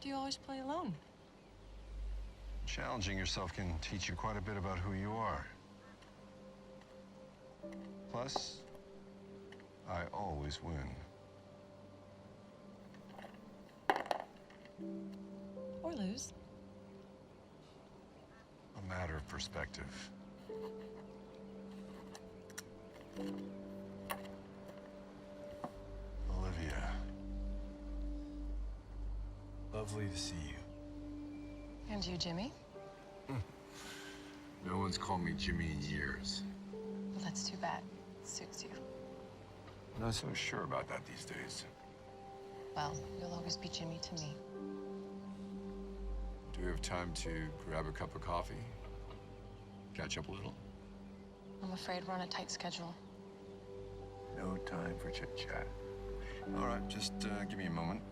Do you always play alone? Challenging yourself can teach you quite a bit about who you are. Plus, I always win. Or lose. A matter of perspective. Olivia. Lovely to see you. And you, Jimmy? No one's called me Jimmy in years. Well, that's too bad. Suits you. I'm not so sure about that these days. Well, you'll always be Jimmy to me. Do we have time to grab a cup of coffee? Catch up a little? I'm afraid we're on a tight schedule. No time for chit-chat. All right, just give me a moment.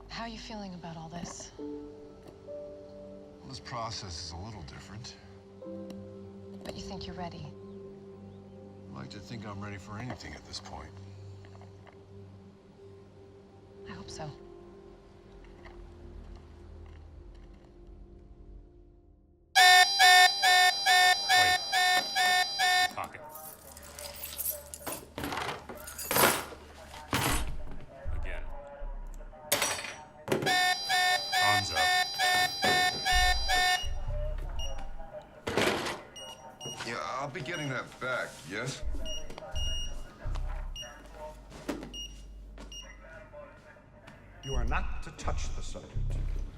How are you feeling about all this? Well, this process is a little different. But you think you're ready? I like to think I'm ready for anything at this point. I hope so. Wait. I'm talking. Again. Arms up. Yeah, I'll be getting that back, yes? You are not to touch the subject.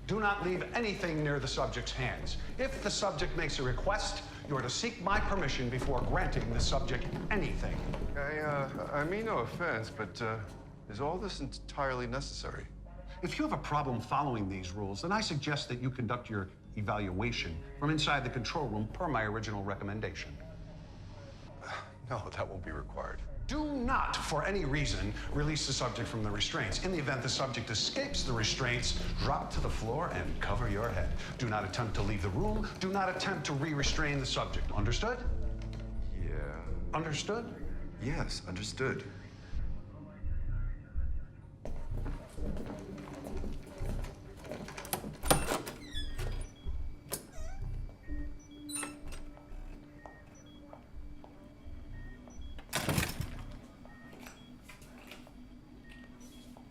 Do not leave anything near the subject's hands. If the subject makes a request, you are to seek my permission before granting the subject anything. I mean no offense, but is all this entirely necessary? If you have a problem following these rules, then I suggest that you conduct your evaluation from inside the control room per my original recommendation. No, that won't be required. Do not, for any reason, release the subject from the restraints. In the event the subject escapes the restraints, drop to the floor and cover your head. Do not attempt to leave the room. Do not attempt to re-restrain the subject. Understood? Yeah. Understood? Yes, understood.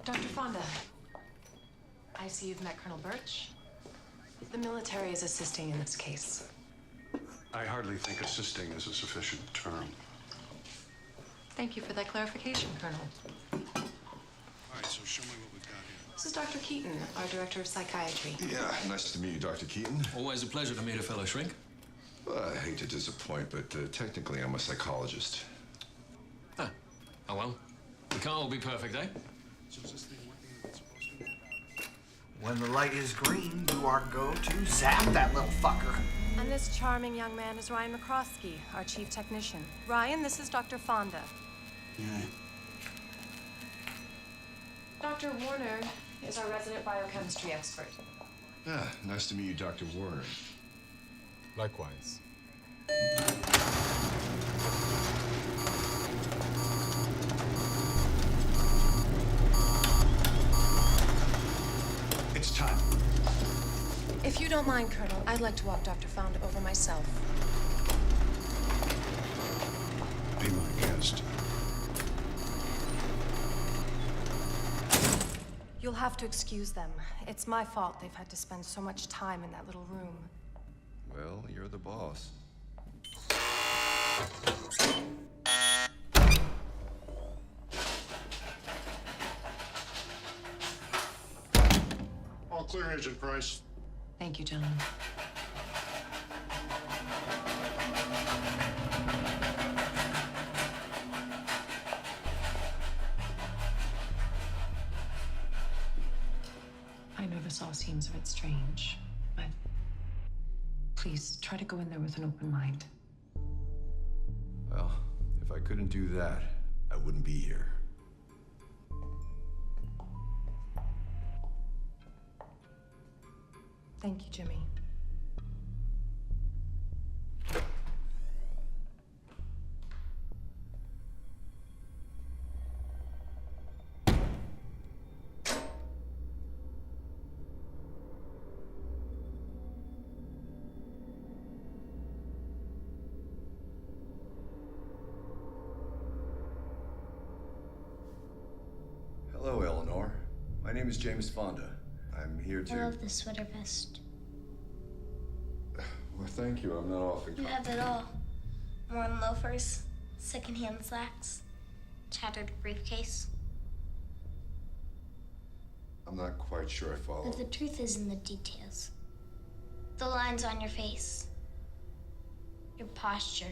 Dr. Fonda, I see you've met Colonel Birch. The military is assisting in this case. I hardly think assisting is a sufficient term. Thank you for that clarification, Colonel. All right, so show me what we've got here. This is Dr. Keaton, our director of psychiatry. Yeah, nice to meet you, Dr. Keaton. Always a pleasure to meet a fellow shrink. Well, I hate to disappoint, but technically I'm a psychologist. Ah, oh well. We can't all be perfect, eh? When the light is green, you are go to zap that little fucker. And this charming young man is Ryan McCroskey, our chief technician. Ryan, this is Dr. Fonda. Yeah. Dr. Warner is our resident biochemistry expert. Yeah, nice to meet you, Dr. Warner. Likewise. It's time. If you don't mind, Colonel, I'd like to walk Dr. Fonda over myself. Be my guest. You'll have to excuse them. It's my fault they've had to spend so much time in that little room. Well, you're the boss. All clear, Agent Price. Thank you, gentlemen. I know this all seems a bit strange, but please try to go in there with an open mind. Well, if I couldn't do that, I wouldn't be here. Thank you, Jimmy. name is James Fonda. I'm here to... I love the sweater vest. Well, thank you. I'm not often... You have it all. Worn loafers, secondhand slacks, tattered briefcase. I'm not quite sure I follow. But the truth is in the details. The lines on your face. Your posture.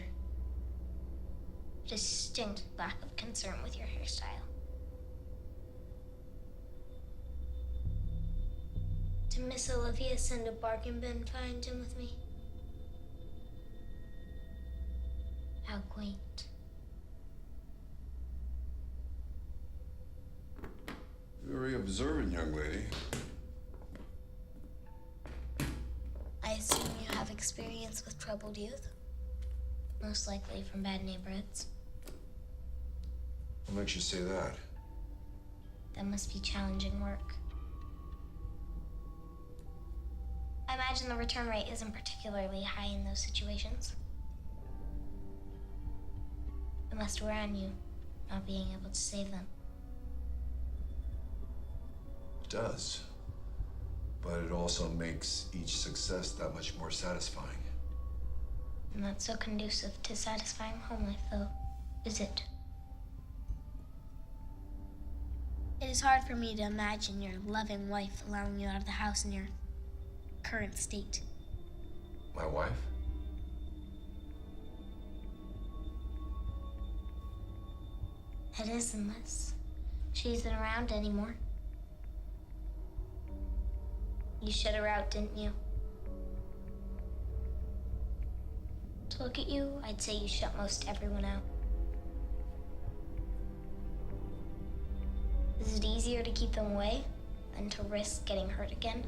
Distinct lack of concern with your hairstyle. Did Miss Olivia send a bargain bin find him with me? How quaint. Very observant young lady. I assume you have experience with troubled youth? Most likely from bad neighborhoods. What makes you say that? That must be challenging work. I imagine the return rate isn't particularly high in those situations. It must wear on you, not being able to save them. It does. But it also makes each success that much more satisfying. Not so conducive to satisfying home life, though, is it? It is hard for me to imagine your loving wife allowing you out of the house in your current state. My wife? It is, unless she isn't around anymore. You shut her out, didn't you? To look at you, I'd say you shut most everyone out. Is it easier to keep them away than to risk getting hurt again?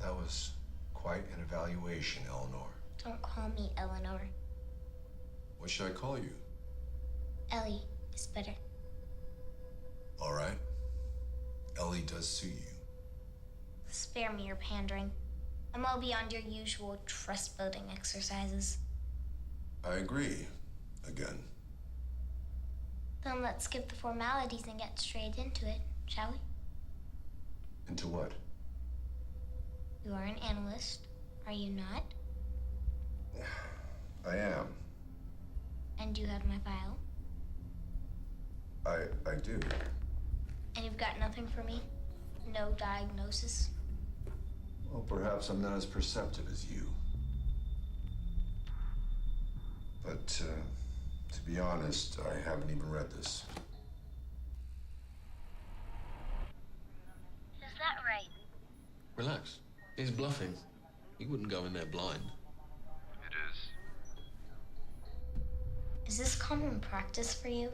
That was quite an evaluation, Eleanor. Don't call me Eleanor. What should I call you? Ellie is better. All right. Ellie does suit you. Spare me your pandering. I'm well beyond your usual trust-building exercises. I agree. Again. Then let's skip the formalities and get straight into it, shall we? Into what? You are an analyst, are you not? I am. And you have my file? I do. And you've got nothing for me? No diagnosis? Well, perhaps I'm not as perceptive as you. But, to be honest, I haven't even read this. Is that right? Relax. He's bluffing. He wouldn't go in there blind. It is. Is this common practice for you?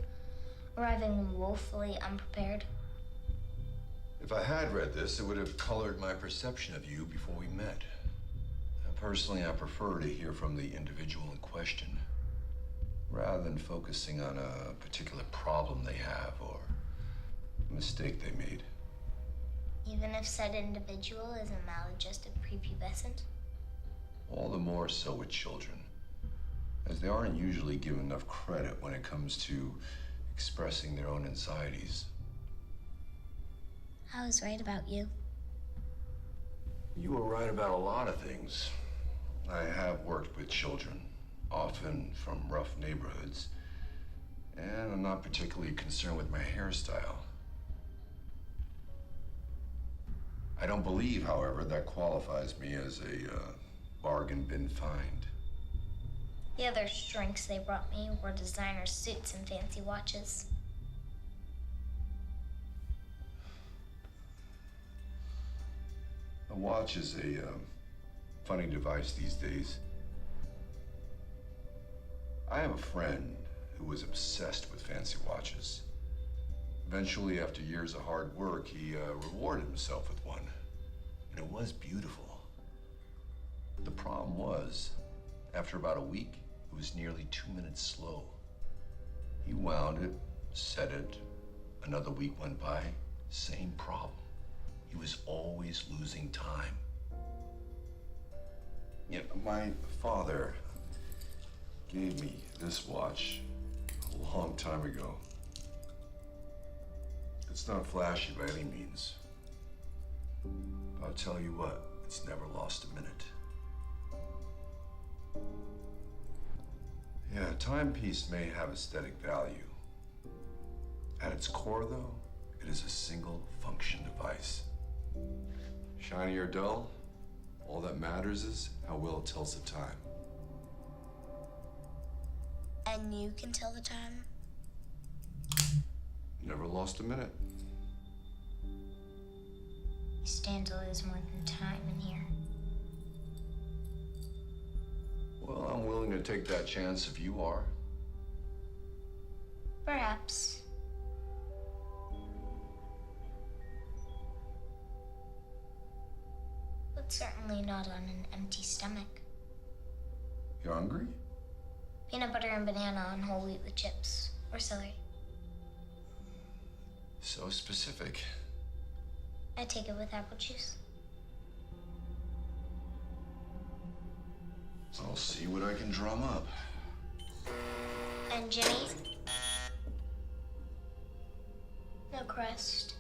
Arriving woefully unprepared? If I had read this, it would have colored my perception of you before we met. Personally, I prefer to hear from the individual in question, rather than focusing on a particular problem they have or a mistake they made. Even if said individual is a maladjusted prepubescent? All the more so with children, as they aren't usually given enough credit when it comes to expressing their own anxieties. I was right about you. You were right about a lot of things. I have worked with children, often from rough neighborhoods, and I'm not particularly concerned with my hairstyle. I don't believe, however, that qualifies me as a bargain bin find. The other drinks they brought me were designer suits and fancy watches. A watch is a funny device these days. I have a friend who was obsessed with fancy watches. Eventually, after years of hard work, he rewarded himself with one. And it was beautiful. The problem was, after about a week, it was nearly 2 minutes slow. He wound it, set it. Another week went by, same problem. He was always losing time. Yeah, my father gave me this watch a long time ago. It's not flashy by any means. But I'll tell you what, it's never lost a minute. Yeah, a timepiece may have aesthetic value. At its core, though, it is a single function device. Shiny or dull, all that matters is how well it tells the time. And you can tell the time? Never lost a minute. You stand to lose more than time in here. Well, I'm willing to take that chance if you are. Perhaps. But certainly not on an empty stomach. You hungry? Peanut butter and banana on whole wheat with chips. Or celery. So specific. I take it with apple juice. I'll see what I can drum up. And Jimmy? No crust.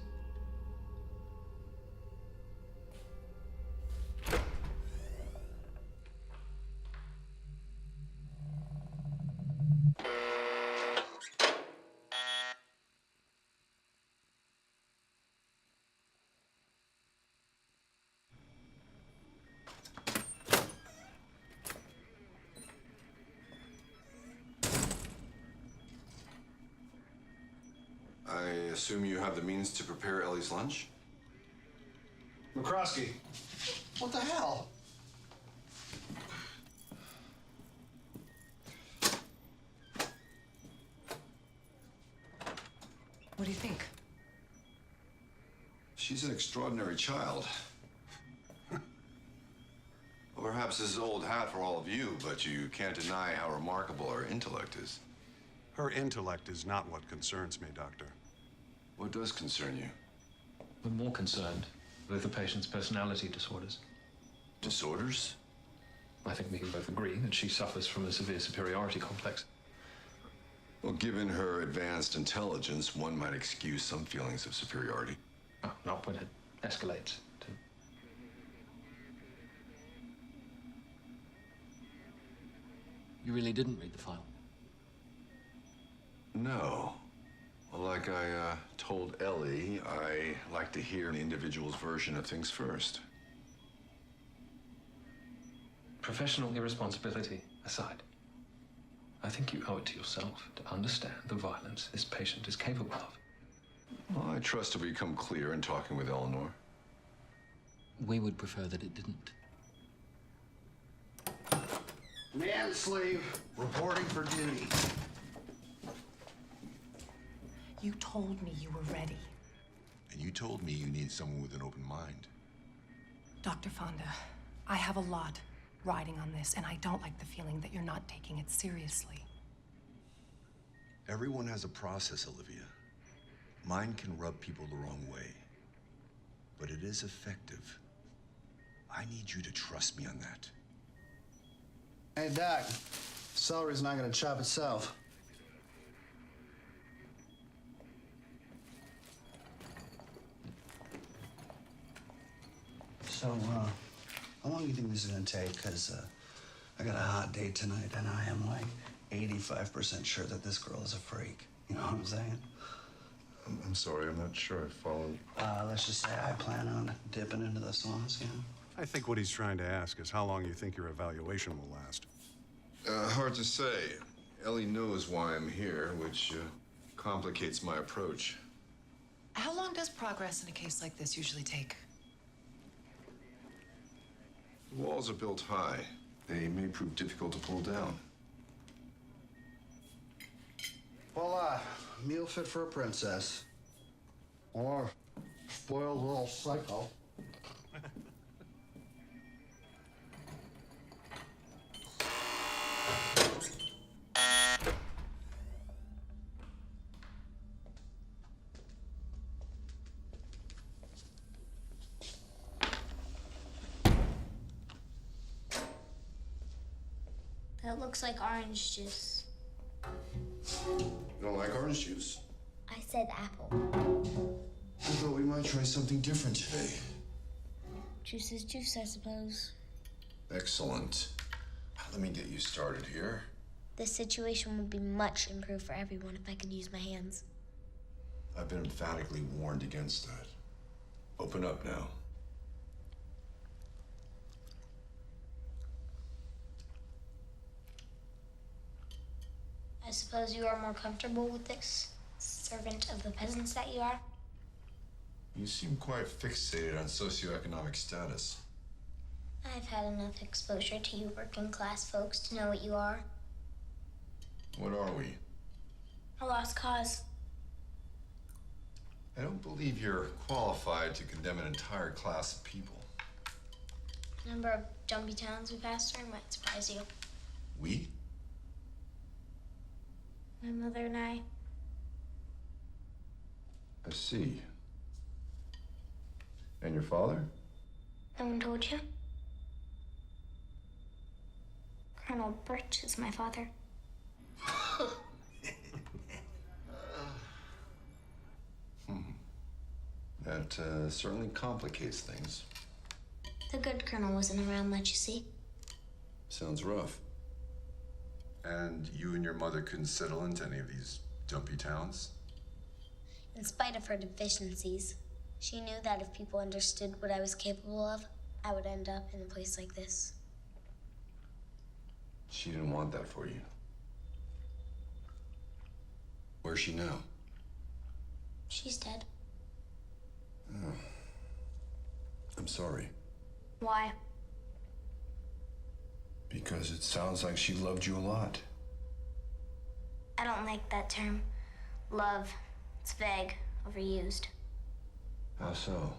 I assume you have the means to prepare Ellie's lunch? McCroskey, what the hell? What do you think? She's an extraordinary child. Well, perhaps this is old hat for all of you, but you can't deny how remarkable her intellect is. Her intellect is not what concerns me, Doctor. What does concern you? We're more concerned with the patient's personality disorders. Disorders? I think we can both agree that she suffers from a severe superiority complex. Well, given her advanced intelligence, one might excuse some feelings of superiority. Oh, not when it escalates to... You really didn't read the file? No. Well, like I told Ellie, I like to hear an individual's version of things first. Professional irresponsibility aside, I think you owe it to yourself to understand the violence this patient is capable of. Well, I trust to become clear in talking with Eleanor. We would prefer that it didn't. Man slave, reporting for duty. You told me you were ready. And you told me you need someone with an open mind. Dr. Fonda, I have a lot riding on this, and I don't like the feeling that you're not taking it seriously. Everyone has a process, Olivia. Mine can rub people the wrong way, but it is effective. I need you to trust me on that. Hey, Doc. Celery's not gonna chop itself. So, how long do you think this is gonna take? Because I got a hot date tonight, and I am like 85% sure that this girl is a freak. You know what I'm saying? I'm sorry, I'm not sure I followed. Let's just say I plan on dipping into the sauce, you know? I think what he's trying to ask is how long you think your evaluation will last. Hard to say. Ellie knows why I'm here, which complicates my approach. How long does progress in a case like this usually take? The walls are built high. They may prove difficult to pull down. Well, meal fit for a princess. Or spoiled little psycho. That looks like orange juice. You don't like orange juice? I said apple. I thought we might try something different today. Juice is juice, I suppose. Excellent. Let me get you started here. This situation would be much improved for everyone if I could use my hands. I've been emphatically warned against that. Open up now. I suppose you are more comfortable with this, servant of the peasants that you are? You seem quite fixated on socioeconomic status. I've had enough exposure to you working class folks to know what you are. What are we? A lost cause. I don't believe you're qualified to condemn an entire class of people. The number of jumpy towns we passed through might surprise you. We? My mother and I. I see. And your father? No one told you? Colonel Birch is my father. That certainly complicates things. The good colonel wasn't around much, you see. Sounds rough. And you and your mother couldn't settle into any of these dumpy towns? In spite of her deficiencies, she knew that if people understood what I was capable of, I would end up in a place like this. She didn't want that for you. Where's she now? She's dead. Oh. I'm sorry. Why? Because it sounds like she loved you a lot. I don't like that term. Love. It's vague, overused. How so?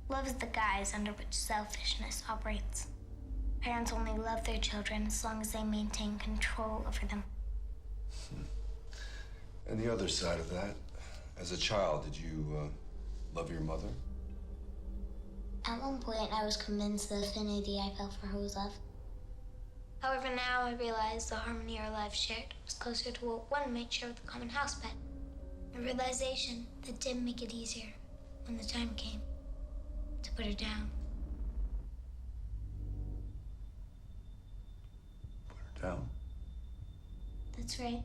Love is the guise under which selfishness operates. Parents only love their children as long as they maintain control over them. And the other side of that, as a child, did you love your mother? At one point, I was convinced the affinity I felt for her was love. However, now I realize the harmony our lives shared was closer to what one might share with a common house pet. A realization that did make it easier when the time came to put her down. Put her down? That's right.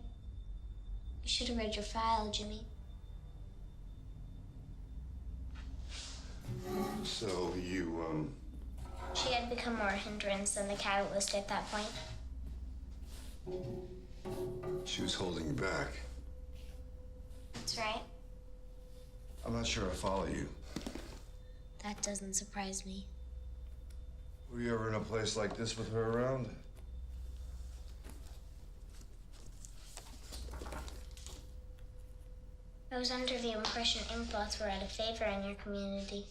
You should have read your file, Jimmy. So you, She had become more a hindrance than the catalyst at that point. she was holding you back. That's right. I'm not sure I follow you. That doesn't surprise me. Were you ever in a place like this with her around? I was under the impression ink blots were out of favor in your community.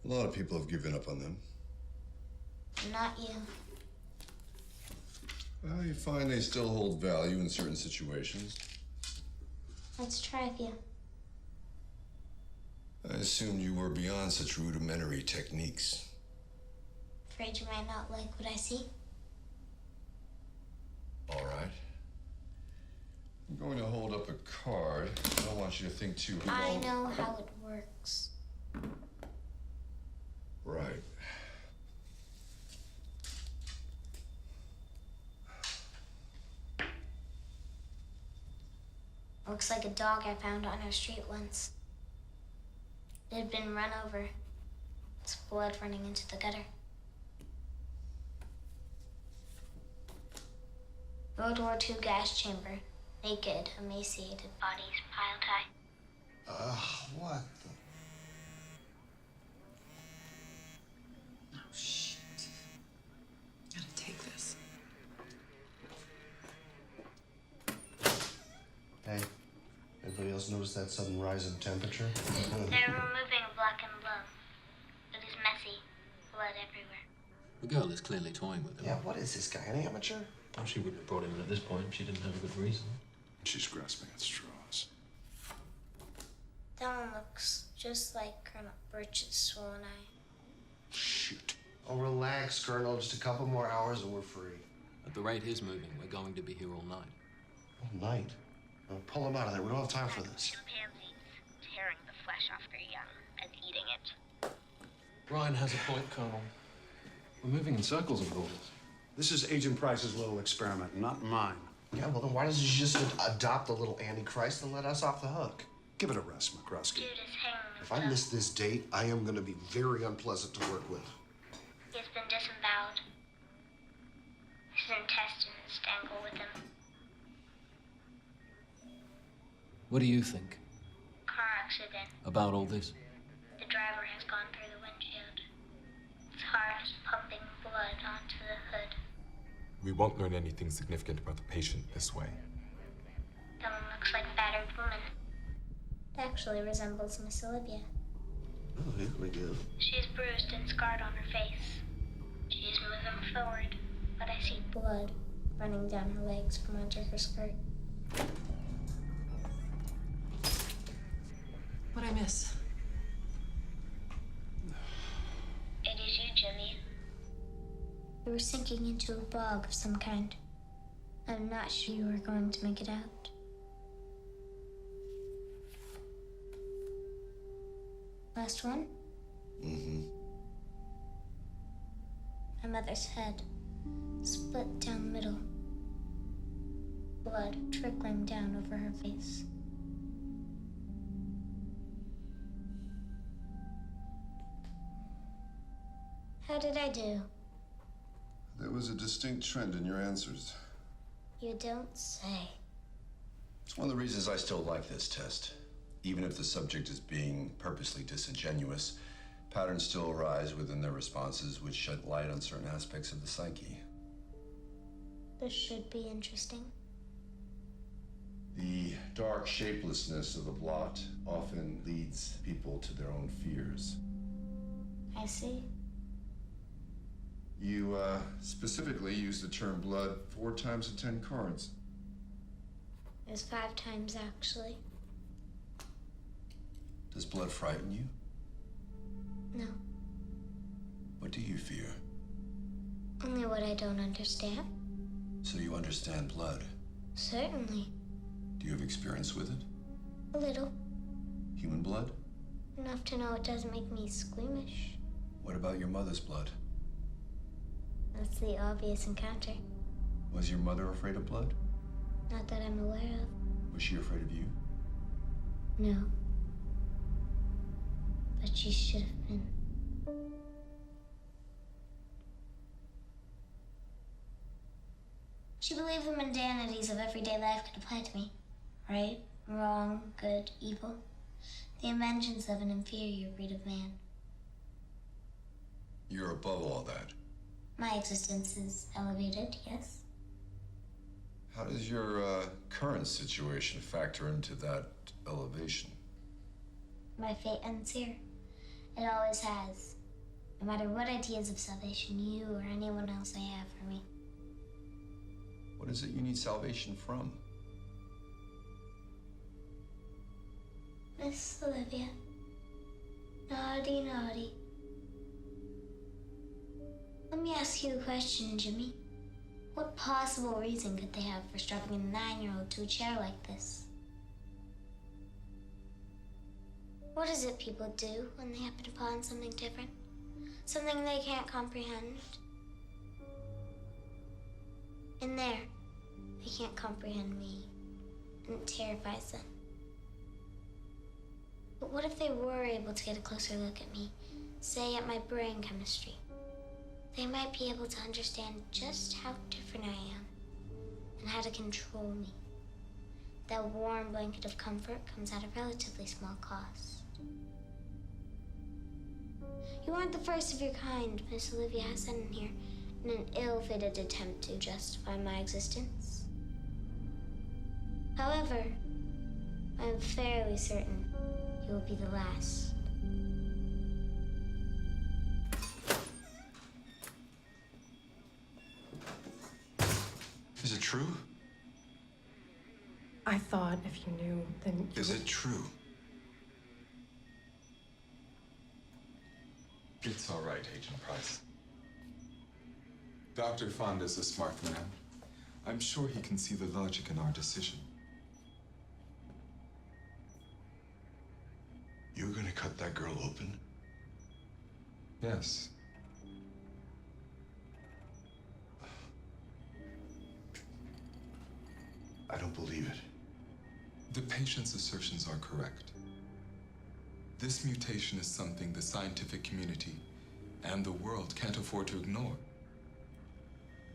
A lot of people have given up on them. Not you. Well, you find they still hold value in certain situations. Let's try a few. I assumed you were beyond such rudimentary techniques. Afraid you might not like what I see? All right. I'm going to hold up a card. I don't want you to think too long. I know how it works. Right. Looks like a dog I found on our street once. It had been run over. Its blood running into the gutter. World War II gas chamber. Naked, emaciated bodies piled high. What the? Oh, shit. Gotta take this. Hey, anybody else notice that sudden rise in temperature? They're removing a block in love. It is messy. Blood everywhere. The girl is clearly toying with him. Yeah, what is this guy, an amateur? Well, she wouldn't have brought him in at this point if she didn't have a good reason. She's grasping at straws. That one looks just like Colonel Birch's swollen eye. Shoot. Oh, relax, Colonel. Just a couple more hours and we're free. At the rate he's moving, we're going to be here all night. All night? Pull him out of there. We don't have time for this. Chimpanzees tearing the flesh off their young and eating it. Ryan has a point, Colonel. We're moving in circles of orders. This is Agent Price's little experiment, not mine. Yeah, well, then why doesn't she just adopt a little Antichrist and let us off the hook? Give it a rest, McCruskey. If I miss this date, I am going to be very unpleasant to work with. He's been disemboweled. His intestines dangle with him. What do you think Car accident. about all this? The driver has gone through the windshield. His heart is pumping blood onto the hood. We won't learn anything significant about the patient this way. Someone looks like battered woman. It actually resembles Miss Olivia. Oh, here we go. She's bruised and scarred on her face. She's moving forward, but I see blood running down her legs from under her skirt. What'd I miss? It is you, Jimmy. You were sinking into a bog of some kind. I'm not sure you were going to make it out. Last one? Mm-hmm. My mother's head, split down the middle. Blood trickling down over her face. How did I do? There was a distinct trend in your answers. You don't say. It's one of the reasons I still like this test. Even if the subject is being purposely disingenuous, patterns still arise within their responses which shed light on certain aspects of the psyche. This should be interesting. The dark shapelessness of the blot often leads people to their own fears. I see. You specifically used the term blood 4 times in 10 cards. It was 5 times, actually. Does blood frighten you? No, What do you fear? only what I don't understand. So you understand blood. Certainly. Do you have experience with it? A little. Human blood? Enough to know it doesn't make me squeamish. What about your mother's blood? That's the obvious encounter. Was your mother afraid of blood? Not that I'm aware of. Was she afraid of you? No. But she should have been. She believed the mundanities of everyday life could apply to me. Right, wrong, good, evil. The inventions of an inferior breed of man. You're above all that. My existence is elevated, yes. How does your current situation factor into that elevation? My fate ends here. It always has. No matter what ideas of salvation you or anyone else may have for me. What is it you need salvation from? Miss Olivia. Naughty, naughty. Let me ask you a question, Jimmy. What possible reason could they have for strapping a 9-year-old to a chair like this? What is it people do when they happen upon something different? Something they can't comprehend? In there, they can't comprehend me, and it terrifies them. But what if they were able to get a closer look at me, say at my brain chemistry? They might be able to understand just how different I am and how to control me. That warm blanket of comfort comes at a relatively small cost. You aren't the first of your kind, Miss Olivia has said in here, in an ill-fated attempt to justify my existence. However, I'm fairly certain you will be the last. Is it true? I thought if you knew, then you Is it true? It's all right, Agent Price. Dr. Fonda's a smart man. I'm sure he can see the logic in our decision. You're gonna cut that girl open? Yes. I don't believe it. The patient's assertions are correct. This mutation is something the scientific community and the world can't afford to ignore.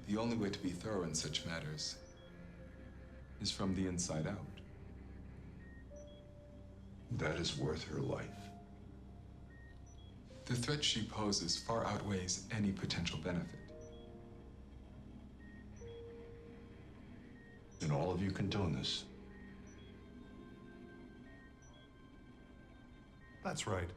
The only way to be thorough in such matters is from the inside out. That is worth her life. The threat she poses far outweighs any potential benefit. And all of you condone this. That's right.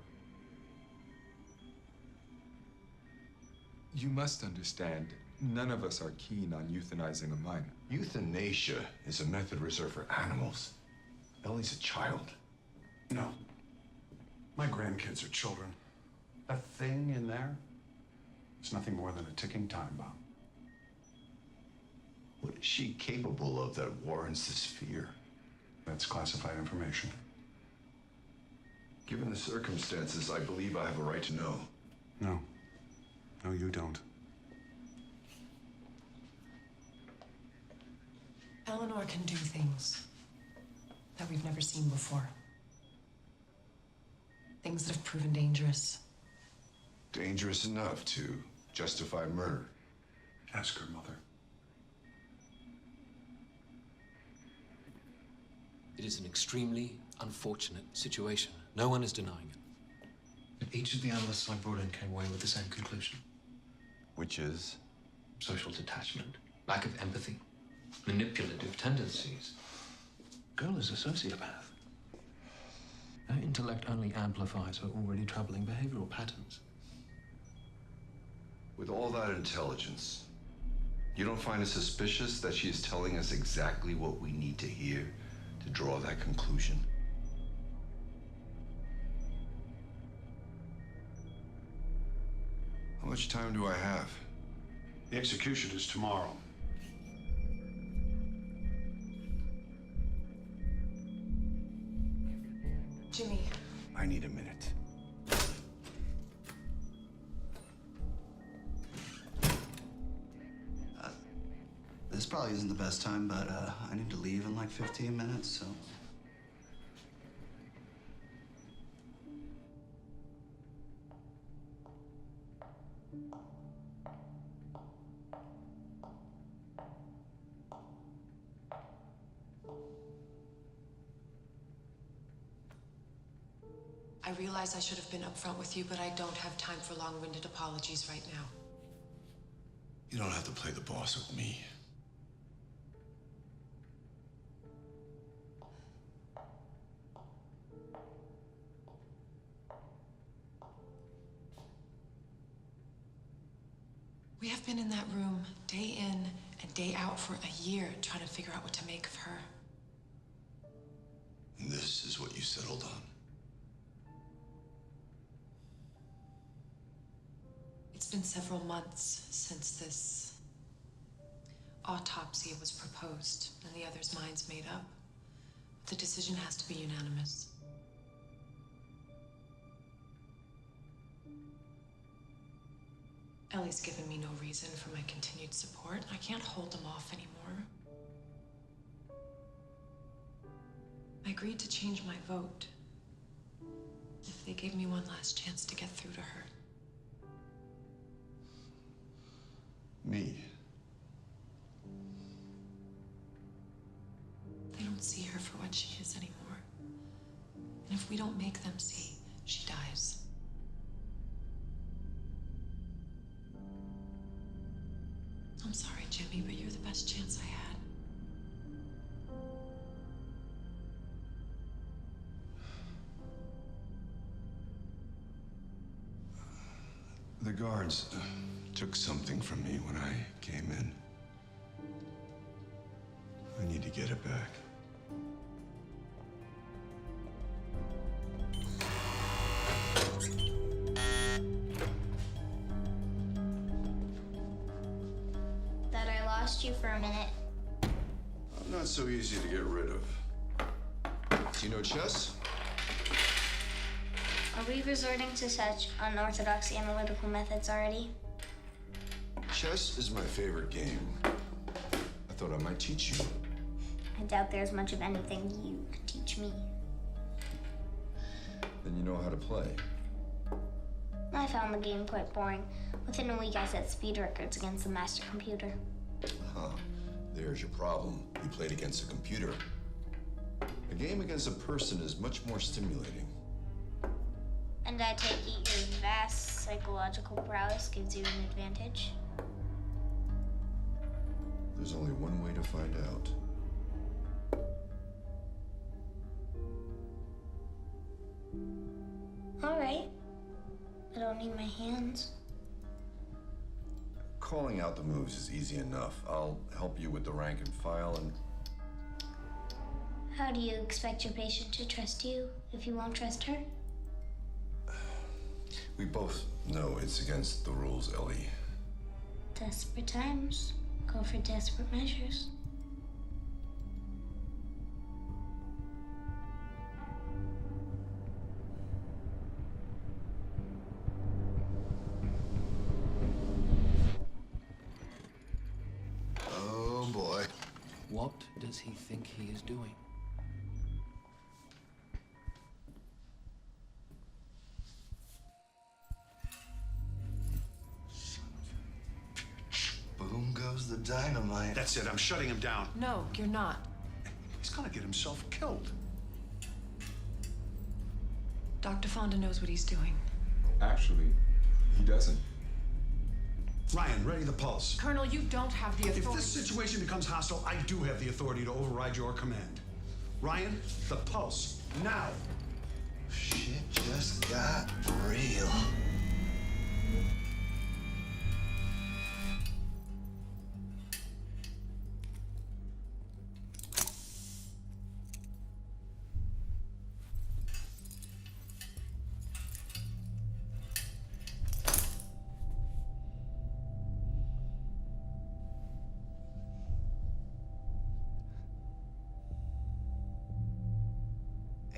You must understand, none of us are keen on euthanizing a minor. Euthanasia is a method reserved for animals. Ellie's a child. No. My grandkids are children. That thing in there is nothing more than a ticking time bomb. What is she capable of that warrants this fear? That's classified information. Given the circumstances, I believe I have a right to know. No. No, you don't. Eleanor can do things that we've never seen before. Things that have proven dangerous. Dangerous enough to justify murder. Ask her mother. It is an extremely unfortunate situation. No one is denying it. But each of the analysts I brought in came away with the same conclusion. Which is? Social detachment, lack of empathy, manipulative tendencies. Girl is a sociopath. Her intellect only amplifies her already troubling behavioral patterns. With all that intelligence, you don't find it suspicious that she is telling us exactly what we need to hear to draw that conclusion? How much time do I have? The execution is tomorrow. Jimmy. I need a minute. This probably isn't the best time, but I need to leave in like 15 minutes, so. I realize I should have been upfront with you, but I don't have time for long-winded apologies right now. You don't have to play the boss with me. We have been in that room day in and day out for a year trying to figure out what to make of her. And this is what you settled on. It's been several months since this autopsy was proposed and the others' minds made up. But the decision has to be unanimous. Ellie's given me no reason for my continued support. I can't hold them off anymore. I agreed to change my vote if they gave me one last chance to get through to her. Me? They don't see her for what she is anymore. And if we don't make them see, she dies. I'm sorry, Jimmy, but you're the best chance I had. The guards took something from me when I came in. I need to get it back. lost you for a minute. I'm not so easy to get rid of. Do you know chess? Are we resorting to such unorthodox analytical methods already? Chess is my favorite game. I thought I might teach you. I doubt there's much of anything you could teach me. Then you know how to play. I found the game quite boring. Within a week, I set speed records against the master computer. Huh. There's your problem. You played against a computer. A game against a person is much more stimulating. And I take it your vast psychological prowess gives you an advantage? There's only one way to find out. All right. I don't need my hands. Calling out the moves is easy enough. I'll help you with the rank and file and... How do you expect your patient to trust you if you won't trust her? We both know it's against the rules, Ellie. Desperate times call for desperate measures. Oh boy. What does he think he is doing? Boom goes the dynamite. That's it. I'm shutting him down. No, you're not. He's gonna get himself killed. Dr. Fonda knows what he's doing. Actually, he doesn't. Ryan, ready the pulse. Colonel, you don't have the authority. If this situation becomes hostile, I do have the authority to override your command. Ryan, the pulse, now. Shit just got real.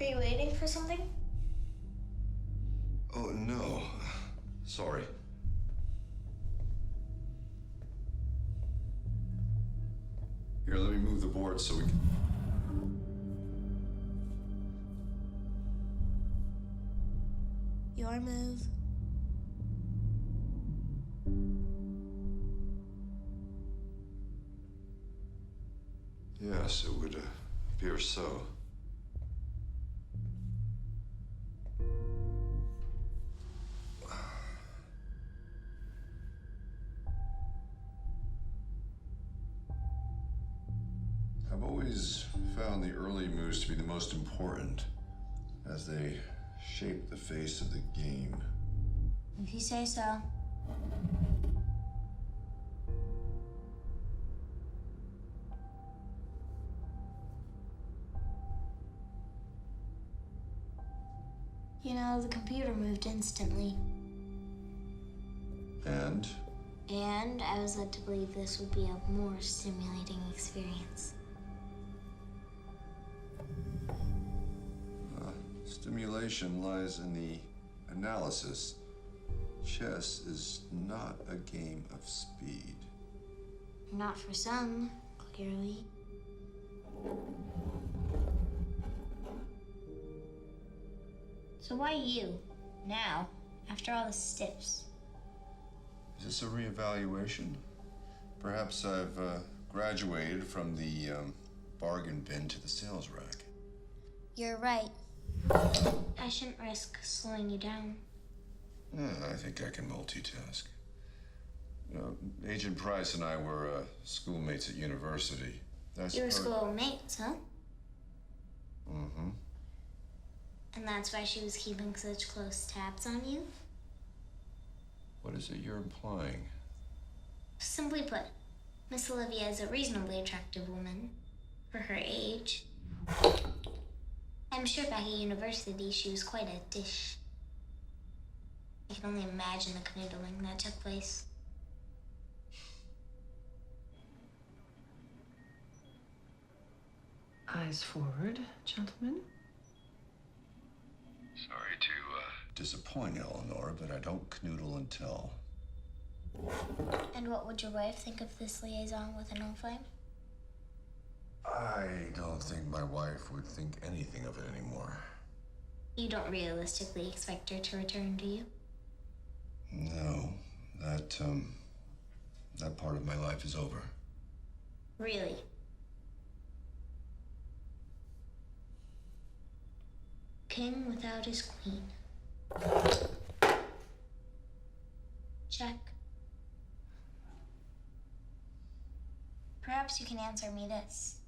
Are you waiting for something? Oh, no. Sorry. Here, let me move the board so we can... Your move. Yes, it would appear so. I've always found the early moves to be the most important, as they shape the face of the game. If you say so. You know, the computer moved instantly. And? And I was led to believe this would be a more stimulating experience. Stimulation lies in the analysis. Chess is not a game of speed. Not for some, clearly. So why you? Now, after all the stiffs? Is this a reevaluation? Perhaps I've graduated from the bargain bin to the sales rack. You're right. I shouldn't risk slowing you down. I think I can multitask. You know, Agent Price and I were schoolmates at university. You were schoolmates, huh? Mm-hmm. And that's why she was keeping such close tabs on you? What is it you're implying? Simply put, Miss Olivia is a reasonably attractive woman for her age. I'm sure back at university she was quite a dish. I can only imagine the canoodling that took place. Eyes forward, gentlemen. Sorry to disappoint Eleanor, but I don't canoodle and tell. And what would your wife think of this liaison with an old flame? I don't think my wife would think anything of it anymore. You don't realistically expect her to return, do you? No, that part of my life is over. Really? King without his queen. Check. Perhaps you can answer me this.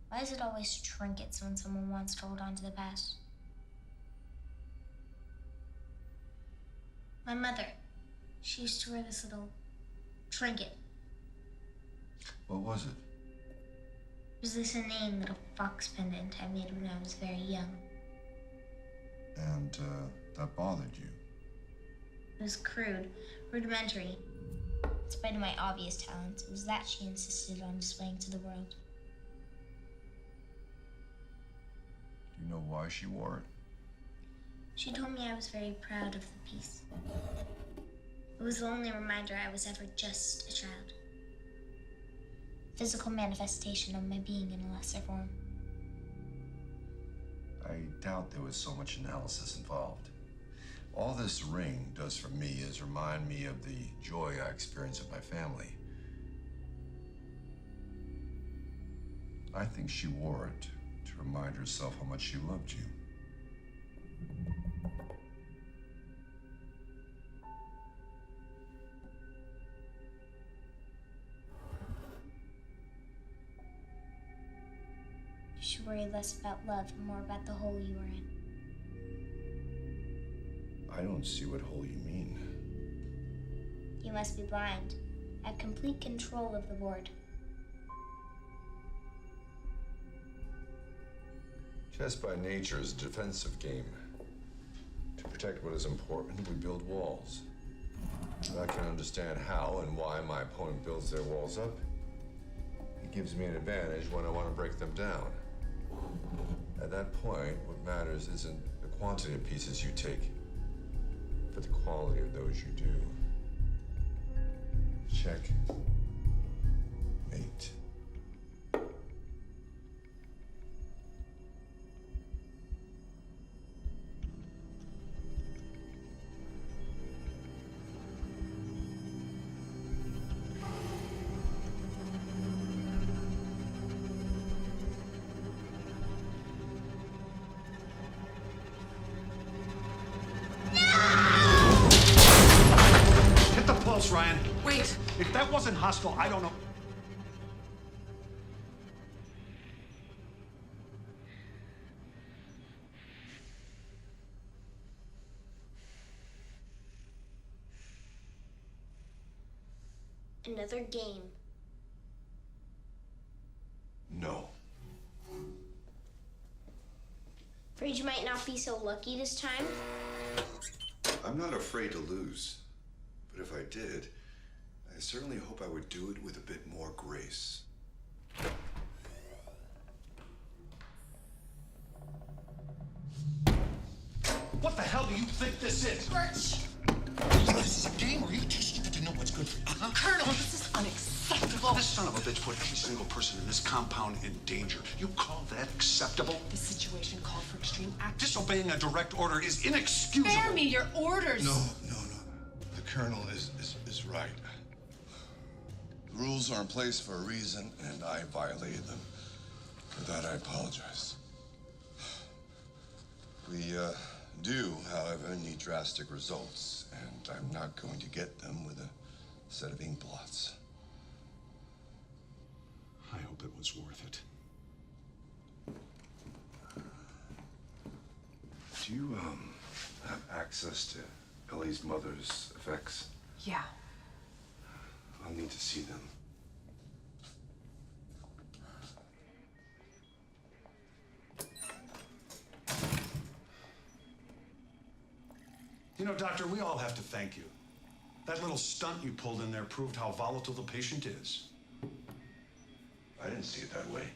Why is it always trinkets when someone wants to hold on to the past? My mother, she used to wear this little trinket. What was it? It was this inane little fox pendant I made when I was very young. And, that bothered you? It was crude, rudimentary. In spite of my obvious talents, it was that she insisted on displaying to the world. Do you know why she wore it? She told me I was very proud of the piece. It was the only reminder I was ever just a child. Physical manifestation of my being in a lesser form. I doubt there was so much analysis involved. All this ring does for me is remind me of the joy I experience with my family. I think she wore it to remind herself how much she loved you. You should worry less about love and more about the hole you were in. I don't see what hole you mean. You must be blind. I have complete control of the board. Chess by nature is a defensive game. To protect what is important, we build walls. I can understand how and why my opponent builds their walls up. It gives me an advantage when I want to break them down. At that point, what matters isn't the quantity of pieces you take, but the quality of those you do. Check. Mate. Ryan. Wait. If that wasn't hostile, I don't know. Another game. No. Afraid you might not be so lucky this time? I'm not afraid to lose. But if I did, I certainly hope I would do it with a bit more grace. What the hell do you think this is? Birch! This is a game, or are you too stupid to know what's good for you? Colonel, this is unacceptable. This son of a bitch put every single person in this compound in danger. You call that acceptable? This situation called for extreme action. Disobeying a direct order is inexcusable. Spare me your orders. No. The Colonel is right. The rules are in place for a reason, and I violated them. For that, I apologize. We do, however, need drastic results, and I'm not going to get them with a set of ink blots. I hope it was worth it. Do you, have access to Ellie's mother's effects? Yeah. I'll need to see them. You know, Doctor, we all have to thank you. That little stunt you pulled in there proved how volatile the patient is. I didn't see it that way.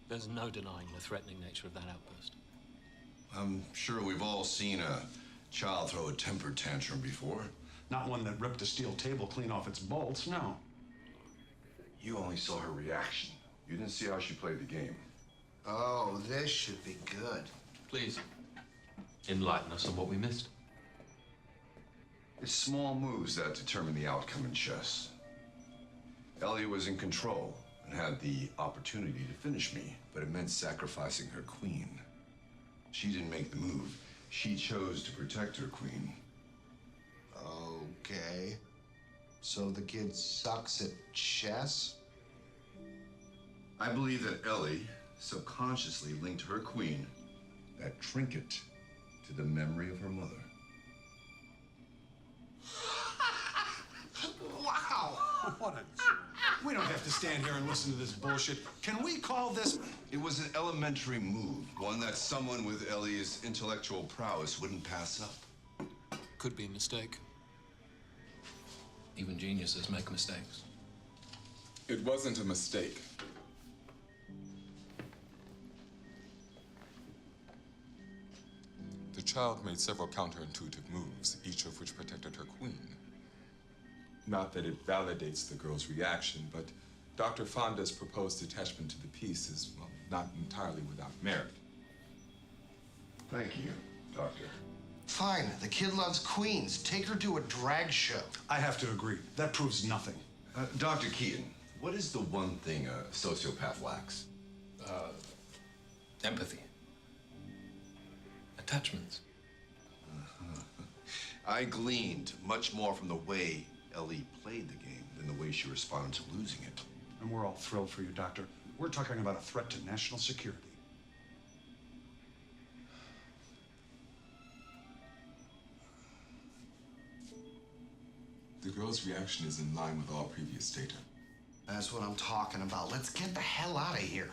There's no denying the threatening nature of that outburst. I'm sure we've all seen a child throw a temper tantrum before. Not one that ripped a steel table clean off its bolts, no. You only saw her reaction. You didn't see how she played the game. Oh, this should be good. Please, enlighten us on what we missed. It's small moves that determine the outcome in chess. Ellie was in control and had the opportunity to finish me, but it meant sacrificing her queen. She didn't make the move. She chose to protect her queen. Okay. So the kid sucks at chess? I believe that Ellie subconsciously linked her queen, that trinket, to the memory of her mother. Wow! What a... We don't have to stand here and listen to this bullshit. Can we call this... It was an elementary move, one that someone with Ellie's intellectual prowess wouldn't pass up. Could be a mistake. Even geniuses make mistakes. It wasn't a mistake. The child made several counterintuitive moves, each of which protected her queen. Not that it validates the girl's reaction, but Dr. Fonda's proposed attachment to the piece is, well, not entirely without merit. Thank you, Doctor. Fine, the kid loves queens. Take her to a drag show. I have to agree. That proves nothing. Dr. Keaton, what is the one thing a sociopath lacks? Empathy. Attachments. I gleaned much more from the way Ellie played the game than the way she responded to losing it. And we're all thrilled for you, Doctor. We're talking about a threat to national security. The girl's reaction is in line with all previous data. That's what I'm talking about. Let's get the hell out of here.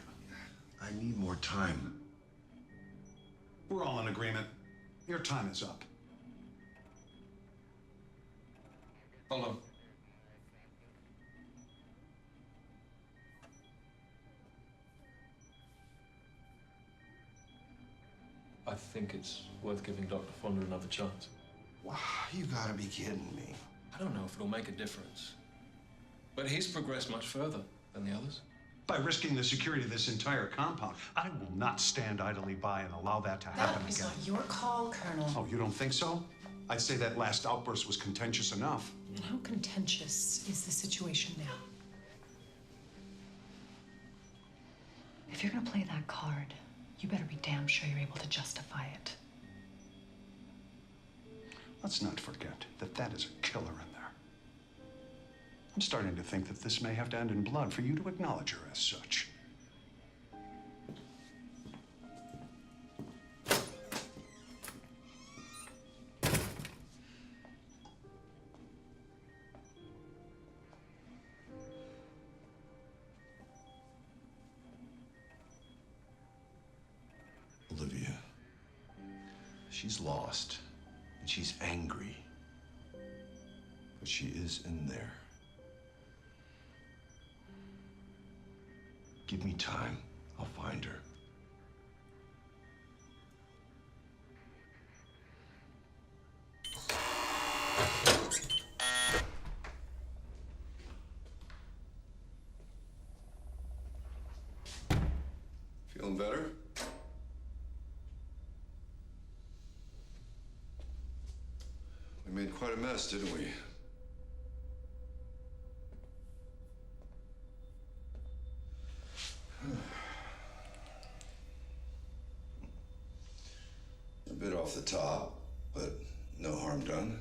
I need more time. We're all in agreement. Your time is up. Hold on. I think it's worth giving Dr. Fonda another chance. Wow, you gotta be kidding me. I don't know if it'll make a difference. But he's progressed much further than the others. By risking the security of this entire compound, I will not stand idly by and allow that to happen That is again. not your call, Colonel. Oh, you don't think so? I'd say that last outburst was contentious enough. How contentious is the situation now? If you're gonna play that card, you better be damn sure you're able to justify it. Let's not forget that that is a killer in there. I'm starting to think that this may have to end in blood for you to acknowledge her as such. Olivia, she's lost and she's angry, but she is in there. Give me time, I'll find her. Feeling better? We made quite a mess, didn't we? A bit off the top, but no harm done.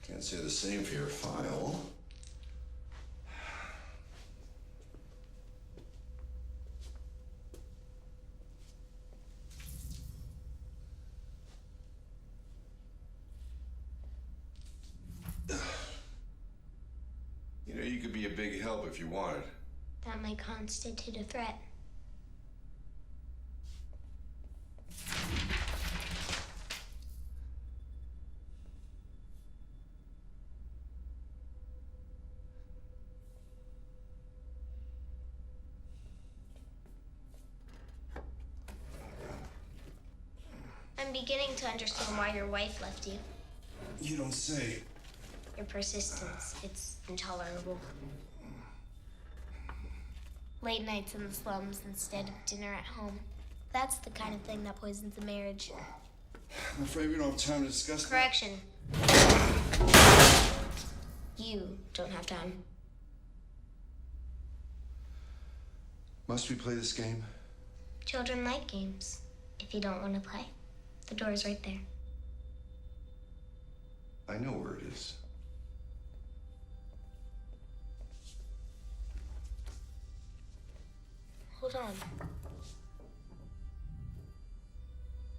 Can't say the same for your file. You know, you could be a big help if you wanted. That might constitute a threat. I'm beginning to understand why your wife left you. You don't say. Your persistence, it's intolerable. Late nights in the slums instead of dinner at home. That's the kind of thing that poisons a marriage. I'm afraid we don't have time to discuss that. Correction. You don't have time. Must we play this game? Children like games. If you don't want to play, the door's right there. I know where it is. Hold on.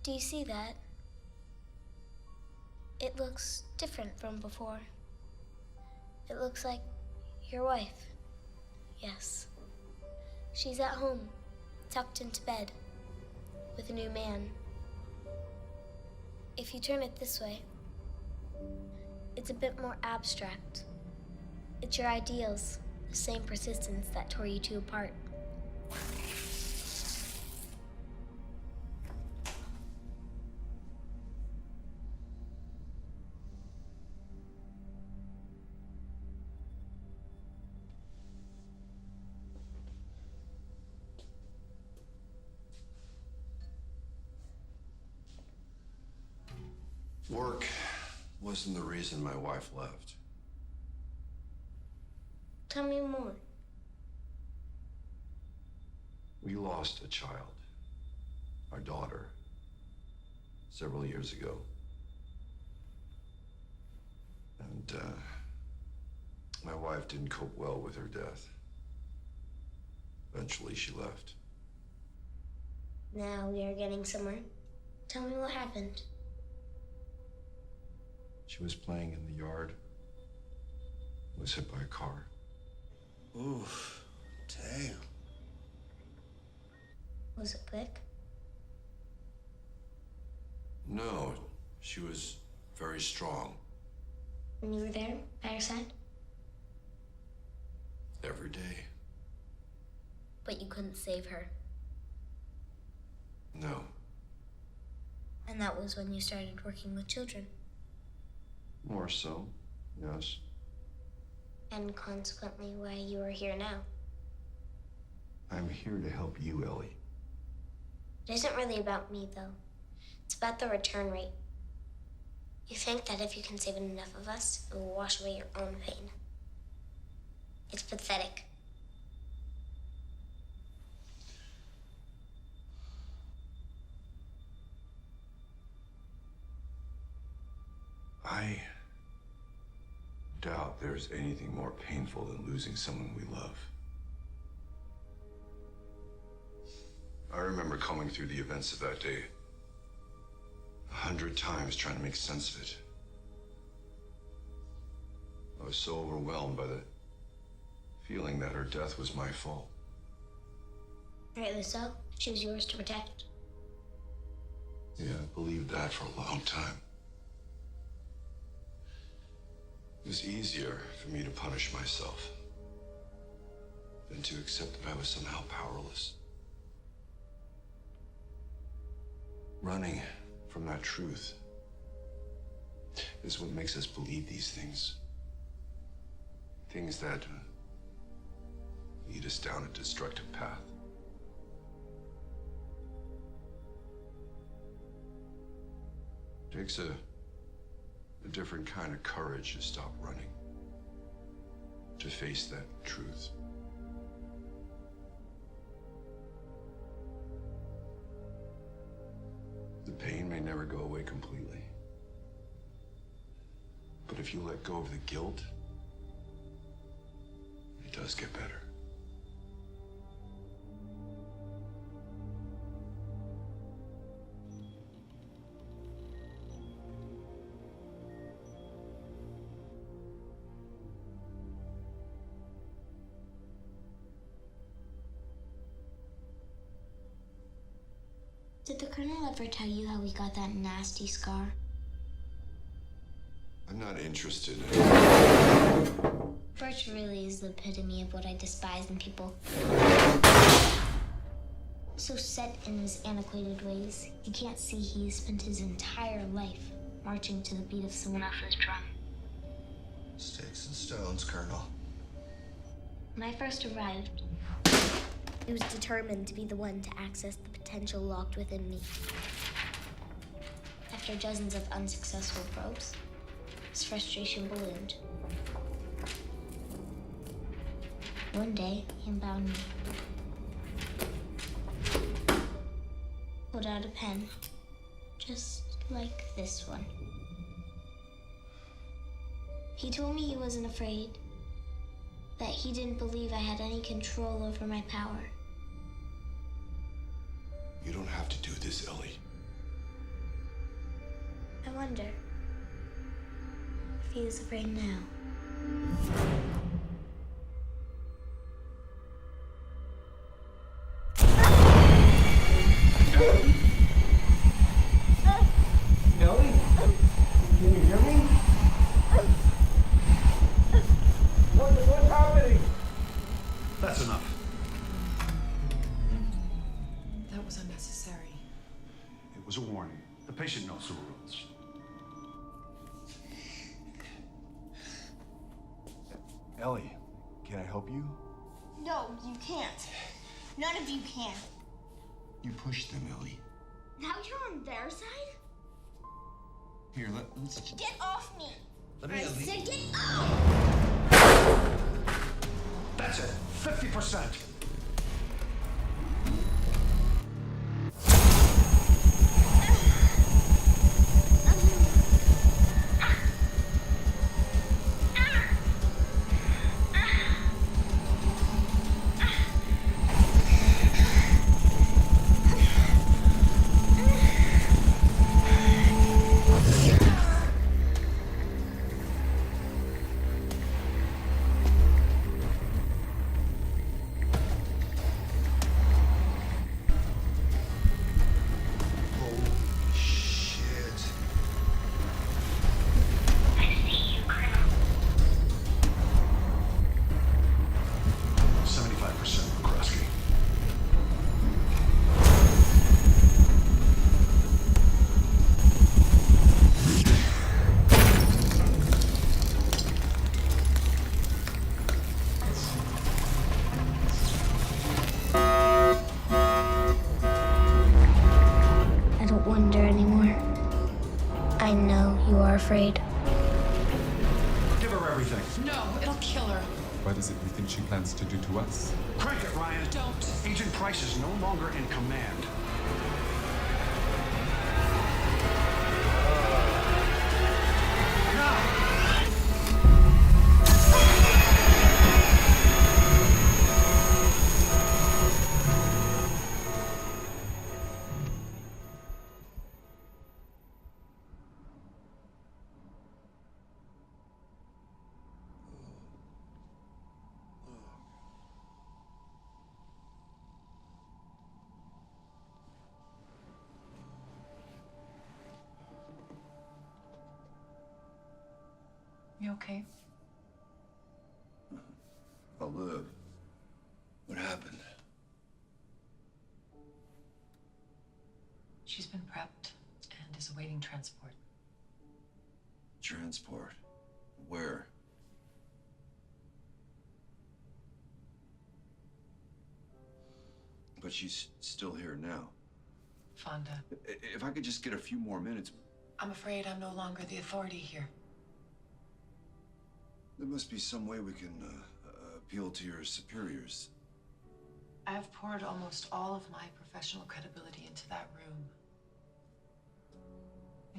Do you see that? It looks different from before. It looks like your wife. Yes. She's at home, tucked into bed, with a new man. If you turn it this way, it's a bit more abstract. It's your ideals, the same persistence that tore you two apart. Work wasn't the reason my wife left. Tell me more. We lost a child, our daughter, several years ago. And my wife didn't cope well with her death. Eventually she left. Now we are getting somewhere. Tell me what happened. She was playing in the yard, was hit by a car. Oof, damn. Was it quick? No, she was very strong. When you were there, by her side? Every day. But you couldn't save her. No. And that was when you started working with children. More so, yes. And consequently why you are here now. I'm here to help you, Ellie. It isn't really about me, though. It's about the return rate. You think that if you can save enough of us, it will wash away your own pain. It's pathetic. I doubt there's anything more painful than losing someone we love. I remember combing through the events of that day 100 times trying to make sense of it. I was so overwhelmed by the feeling that her death was my fault. Rightly so. She was yours to protect. Yeah, I believed that for a long time. It was easier for me to punish myself than to accept that I was somehow powerless. Running from that truth is what makes us believe these things. Things that lead us down a destructive path. It takes a different kind of courage to stop running, to face that truth. The pain may never go away completely, but if you let go of the guilt, it does get better. Did the Colonel ever tell you how he got that nasty scar? I'm not interested in it. Birch really is the epitome of what I despise in people. So set in his antiquated ways, he can't see he has spent his entire life marching to the beat of someone else's drum. Sticks and stones, Colonel. When I first arrived, I was determined to be the one to access the potential locked within me. After dozens of unsuccessful probes, his frustration ballooned. One day, he unbound me. Pulled out a pen, just like this one. He told me he wasn't afraid, that he didn't believe I had any control over my power. You don't have to do this, Ellie. I wonder if he is afraid now. Ellie? Can you hear me? What's happening? That's enough. That was unnecessary. It was a warning. The patient knows the rules. Ellie, can I help you? No, you can't. None of you can. You pushed them, Ellie. Now you're on their side? Here, let's... Get off me! Let me I Ellie. said get off! That's it. 50%. Afraid. Give her everything. No, it'll kill her. What is it you think she plans to do to us? Crank it, Ryan. Don't. Agent Price is no longer in command. You okay? I'll live. What happened? She's been prepped and is awaiting transport. Transport? Where? But she's still here now. Fonda. If I could just get a few more minutes. I'm afraid I'm no longer the authority here. There must be some way we can appeal to your superiors. I have poured almost all of my professional credibility into that room.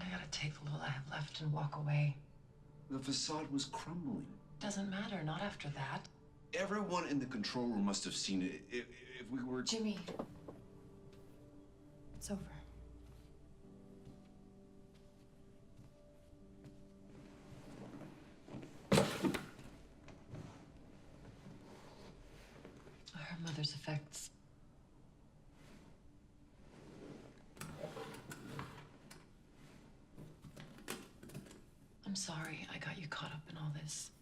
I gotta take the little I have left and walk away. The facade was crumbling. Doesn't matter, not after that. Everyone in the control room must have seen it. If we were... Jimmy. It's over. Her mother's effects. I'm sorry I got you caught up in all this.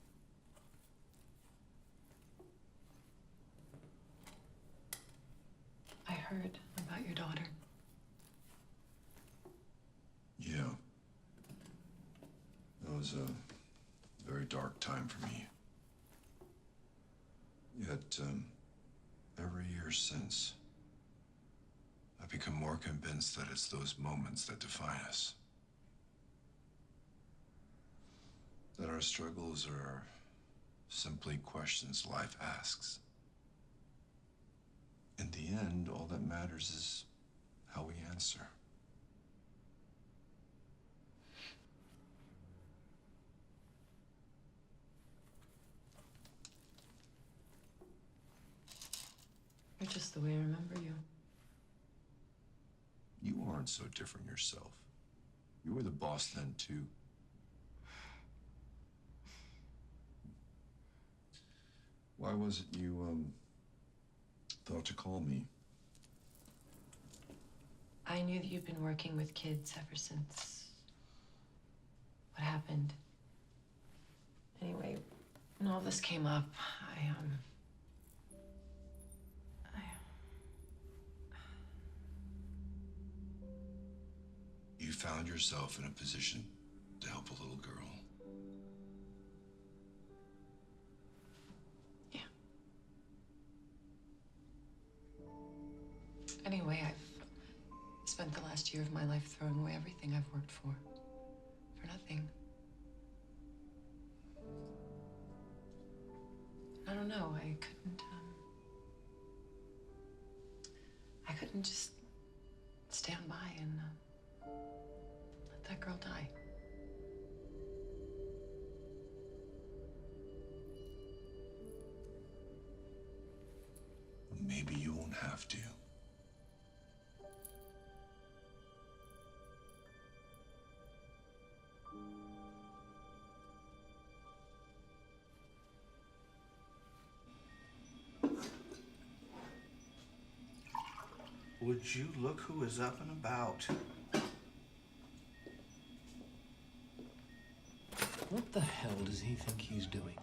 I heard your daughter. Yeah. It was a very dark time for me. Yet, every year since, I've become more convinced that it's those moments that define us. That our struggles are simply questions life asks. In the end, all that matters is how we answer. You're just the way I remember you. You aren't so different yourself. You were the boss then, too. Why was it you, thought to call me? I knew that you'd been working with kids ever since what happened. Anyway, when all this came up, You found yourself in a position to help a little girl. Yeah. Anyway, I've spent the last year of my life throwing away everything I've worked for nothing. I don't know, I couldn't just stand by and let that girl die. Maybe you won't have to. Would you look who is up and about? What the hell does he think he's doing?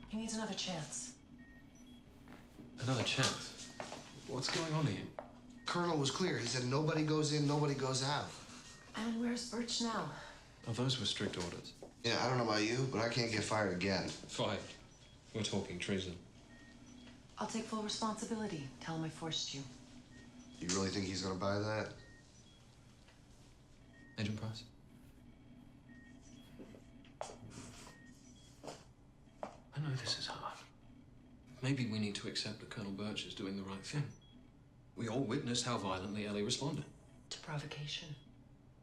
He needs another chance. Another chance? What's going on here? Colonel was clear. He said nobody goes in, nobody goes out. And where's Birch now? Oh, those were strict orders. Yeah, I don't know about you, but I can't get fired again. Fired. We're talking treason. I'll take full responsibility. Tell him I forced you. You really think he's gonna buy that? Agent Price? I know this is hard. Maybe we need to accept that Colonel Birch is doing the right thing. We all witnessed how violently Ellie responded. To provocation.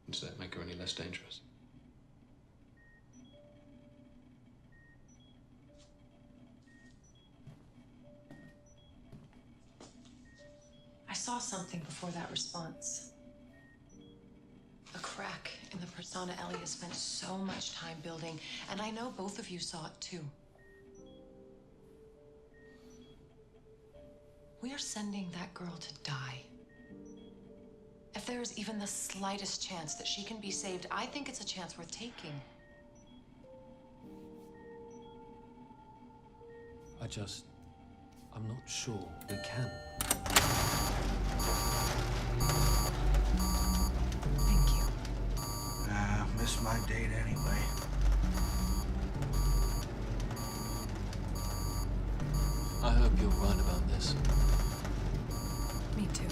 Does that make her any less dangerous? I saw something before that response. A crack in the persona Ellie has spent so much time building, and I know both of you saw it too. We are sending that girl to die. If there is even the slightest chance that she can be saved, I think it's a chance worth taking. I'm not sure we can. Thank you. Missed my date anyway. I hope you're right about this. Me too.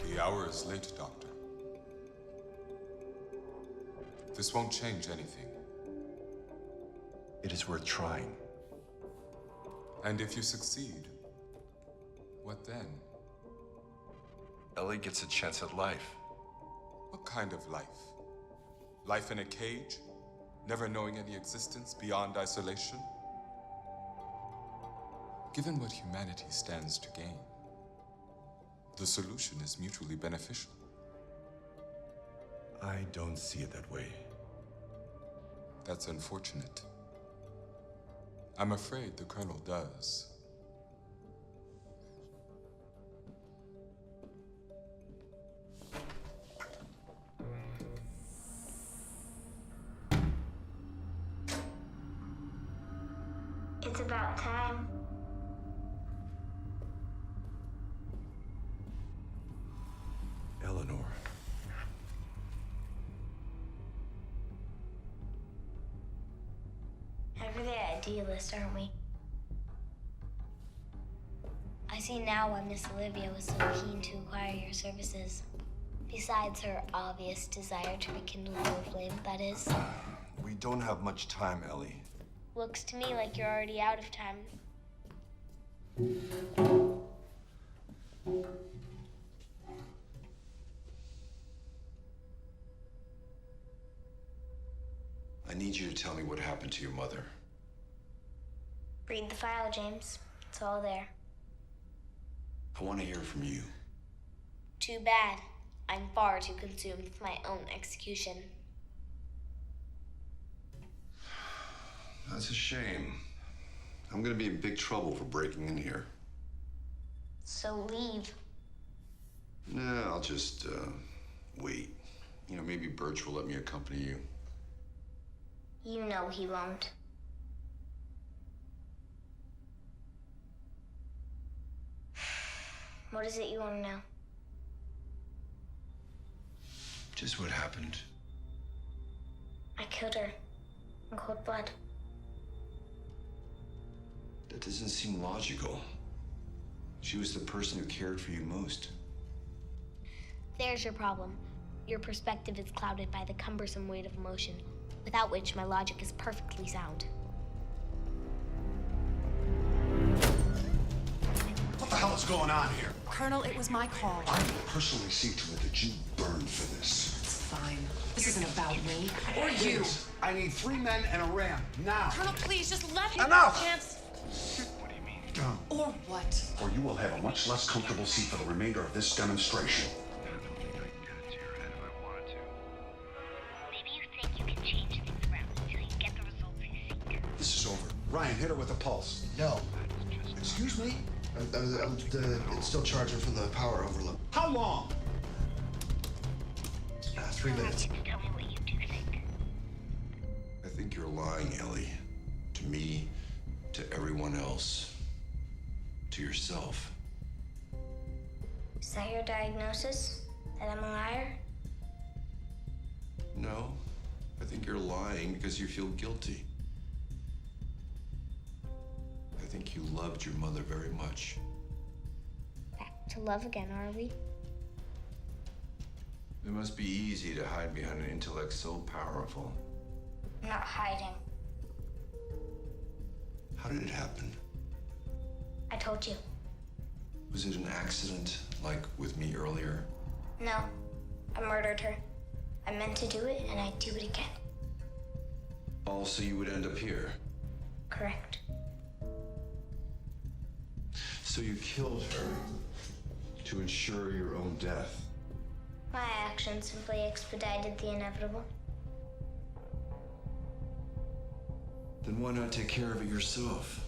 The hour is late, Doctor. This won't change anything. It is worth trying. And if you succeed, what then? Ellie gets a chance at life. What kind of life? Life in a cage? Never knowing any existence beyond isolation? Given what humanity stands to gain, the solution is mutually beneficial. I don't see it that way. That's unfortunate. I'm afraid the Colonel does. It's about time. Eleanor. Everyday idealist, aren't we? I see now why Miss Olivia was so keen to acquire your services. Besides her obvious desire to rekindle your flame, that is. We don't have much time, Ellie. Looks to me like you're already out of time. I need you to tell me what happened to your mother. Read the file, James. It's all there. I want to hear from you. Too bad. I'm far too consumed with my own execution. That's a shame. I'm gonna be in big trouble for breaking in here. So leave. Nah, I'll just, wait. You know, maybe Birch will let me accompany you. You know he won't. What is it you want to know? Just what happened. I killed her in cold blood. That doesn't seem logical. She was the person who cared for you most. There's your problem. Your perspective is clouded by the cumbersome weight of emotion, without which my logic is perfectly sound. What the hell is going on here? Colonel, it was my call. I will personally see to it that you burn for this. It's fine. This isn't about me or you. I need 3 men and a ram, now. Colonel, please, just let him Enough! have a chance. What do you mean? Go. Or what? Or you will have a much less comfortable seat for the remainder of this demonstration. Maybe you think you can change things around until you get the results you seek. This is over. Ryan, hit her with a pulse. No. Excuse me? It's still charging from the power overload. How long? 3 minutes. Tell me what you do think. I think you're lying, Ellie. To me, to everyone else, to yourself. Is that your diagnosis? That I'm a liar? No, I think you're lying because you feel guilty. I think you loved your mother very much. Back to love again, are we? It must be easy to hide behind an intellect so powerful. I'm not hiding. How did it happen? I told you. Was it an accident, like with me earlier? No, I murdered her. I meant to do it, and I'd do it again. Also, you would end up here. Correct. So you killed her to ensure your own death. My action simply expedited the inevitable. Then why not take care of it yourself?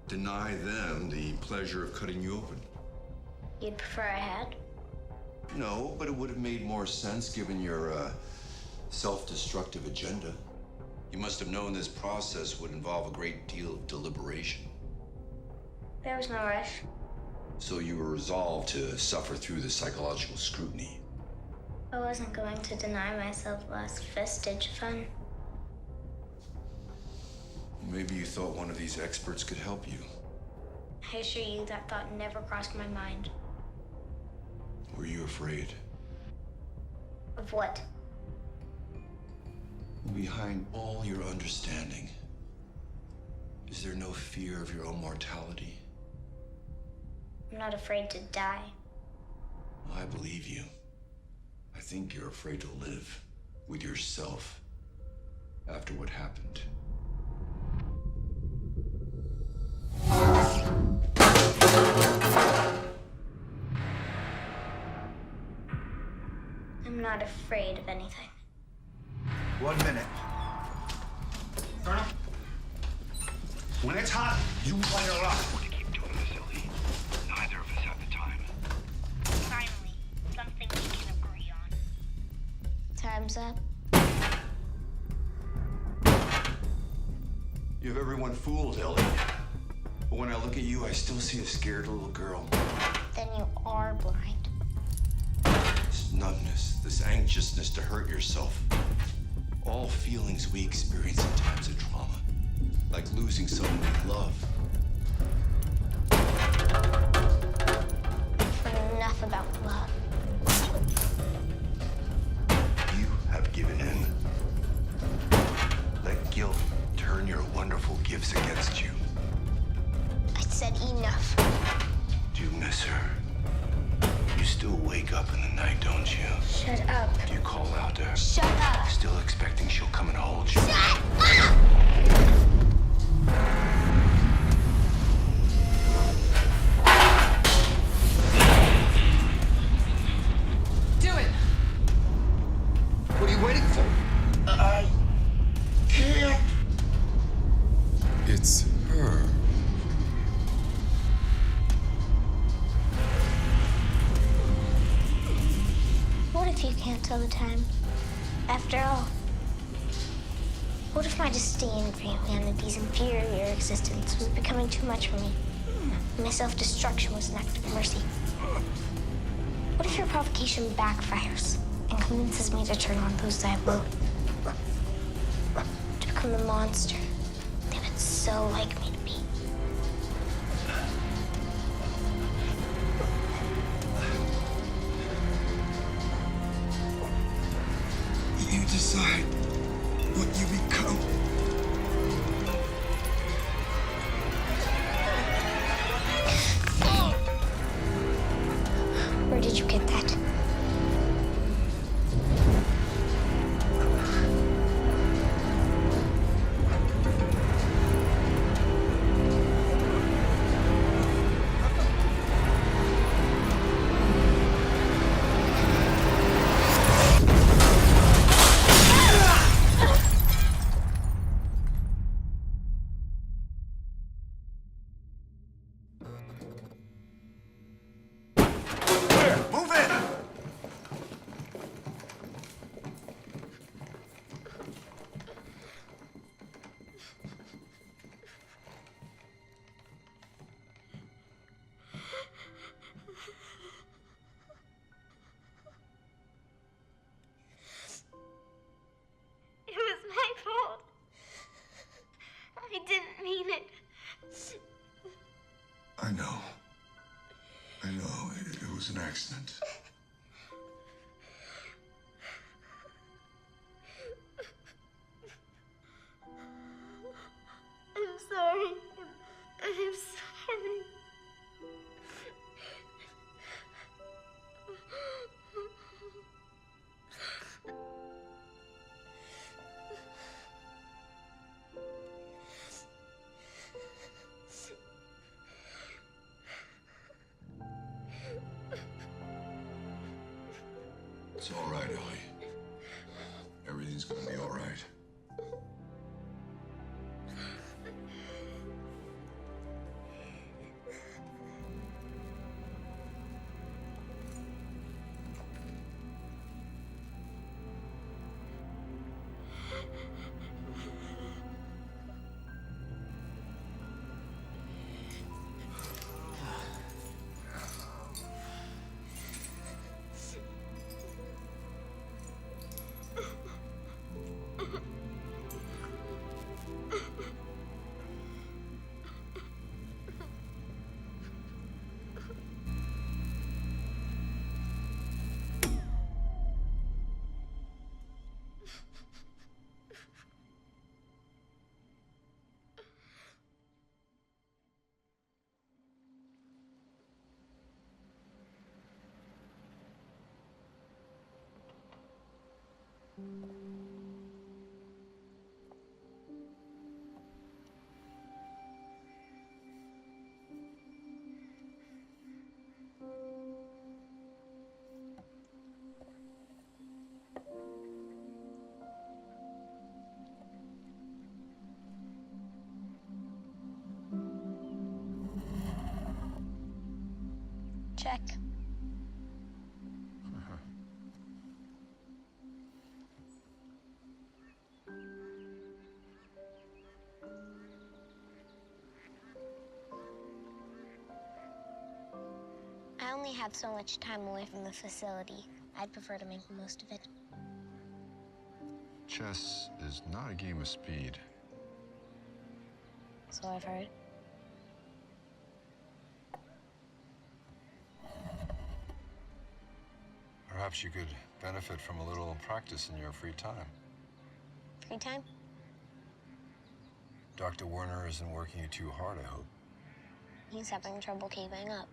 Deny them the pleasure of cutting you open. You'd prefer I had? No, but it would have made more sense given your self-destructive agenda. You must have known this process would involve a great deal of deliberation. There was no rush. So you were resolved to suffer through the psychological scrutiny. I wasn't going to deny myself the last vestige of fun. Maybe you thought one of these experts could help you. I assure you that thought never crossed my mind. Were you afraid? Of what? Behind all your understanding, is there no fear of your own mortality? I'm not afraid to die. I believe you. I think you're afraid to live with yourself after what happened. I'm not afraid of anything. 1 minute. Colonel? When it's hot, you light it up. Keep doing this, Ellie. Neither of us have the time. Finally, something we can agree on. Time's up. You have everyone fooled, Ellie. But when I look at you, I still see a scared little girl. Then you are blind. This numbness, this anxiousness to hurt yourself. All feelings we experience in times of trauma. Like losing someone we love. Enough about love. You have given in. Let guilt turn your wonderful gifts against you. I said enough. Do you miss her? You still wake up in the night, don't you? Shut up. Do you call out to her? Shut up. Still expecting she'll come and hold you? Shut up! Do it! What are you waiting for? I can't. It's her. What if you can't tell the time? After all, what if my disdain for humanity's inferior existence was becoming too much for me? My self-destruction was an act of mercy. What if your provocation backfires and convinces me to turn on those I love? To become the monster they would so like me to be. You decide what you become. Where did you get that? It was my fault. I didn't mean it. I know. It was an accident. I'm sorry. I'm sorry. It's all right, Ellie. Everything's gonna be all right. Check. only have so much time away from the facility. I'd prefer to make the most of it. Chess is not a game of speed. So I've heard. Perhaps you could benefit from a little practice in your free time. Free time? Dr. Werner isn't working you too hard, I hope. He's having trouble keeping up.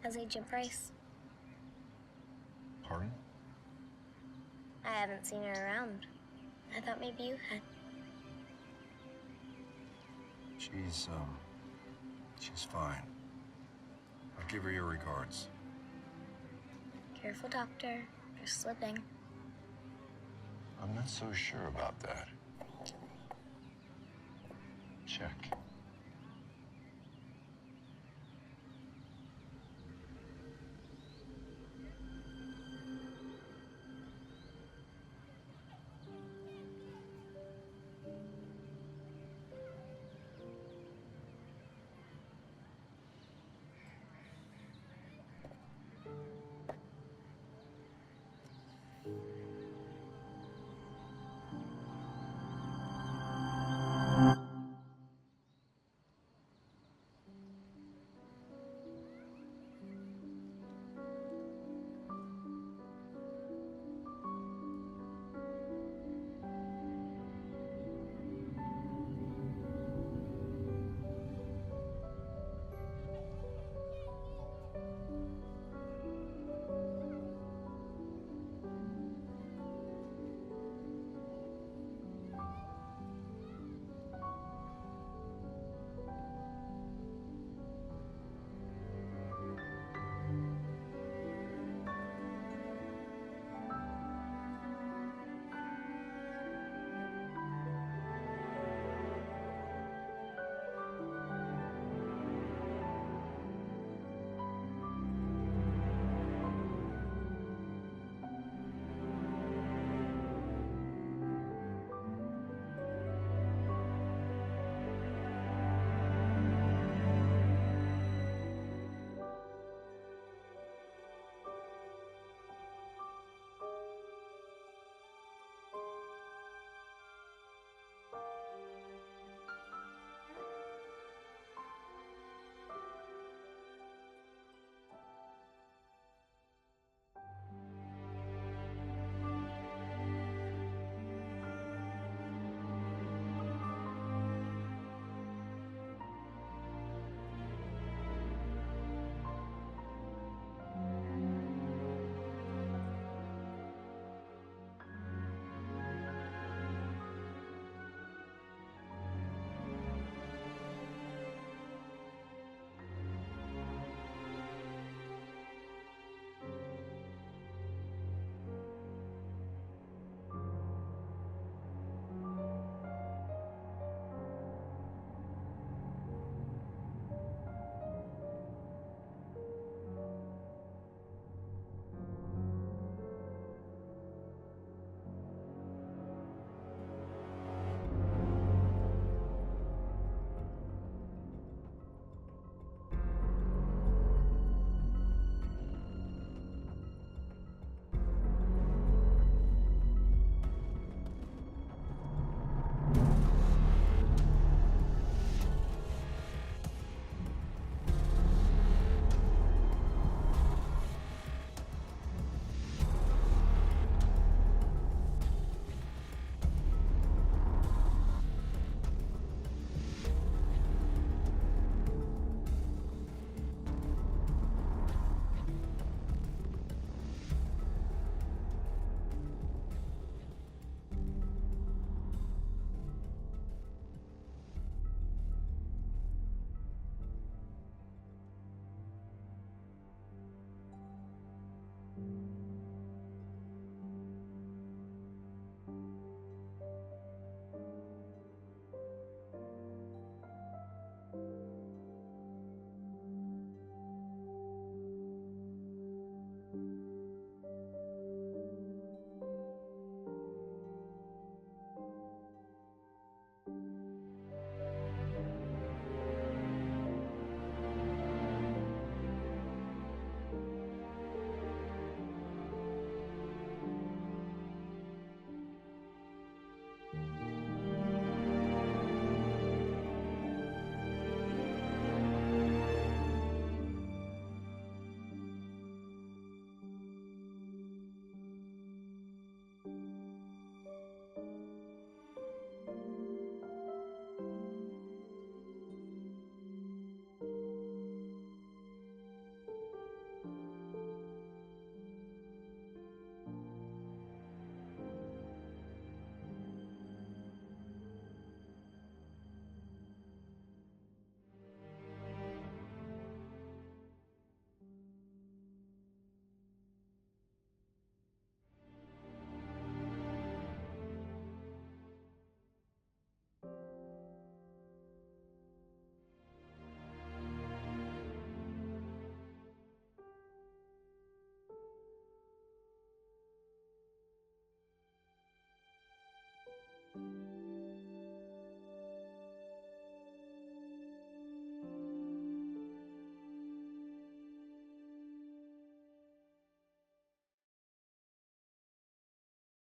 How's Agent Price? Pardon? I haven't seen her around. I thought maybe you had. She's fine. I'll give her your regards. Careful, Doctor. You're slipping. I'm not so sure about that. Check.